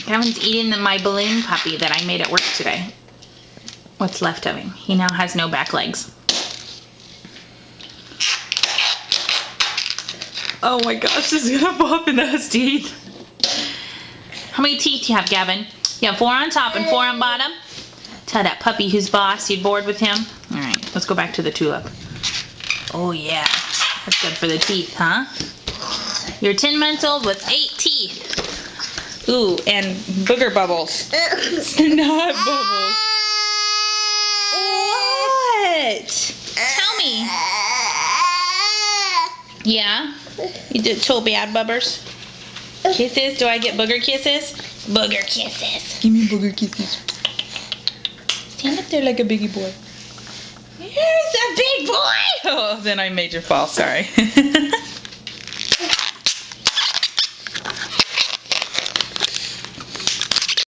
Gavin's eating my balloon puppy that I made at work today. What's left of him. He now has no back legs. Oh my gosh, this is gonna pop in those teeth. How many teeth do you have, Gavin? You have 4 on top and 4 on bottom? Tell that puppy who's boss you'd bored with him. Alright, let's go back to the tulip. Oh yeah, that's good for the teeth, huh? You're 10 months old with 8 teeth. Ooh, and booger bubbles. Not bubbles. What? Tell me. Yeah? You did so bad, bubbers. Kisses? Do I get booger kisses? Booger kisses. Give me booger kisses. Stand up there like a biggie boy. Here's a big boy. Oh, then I made you fall. Sorry.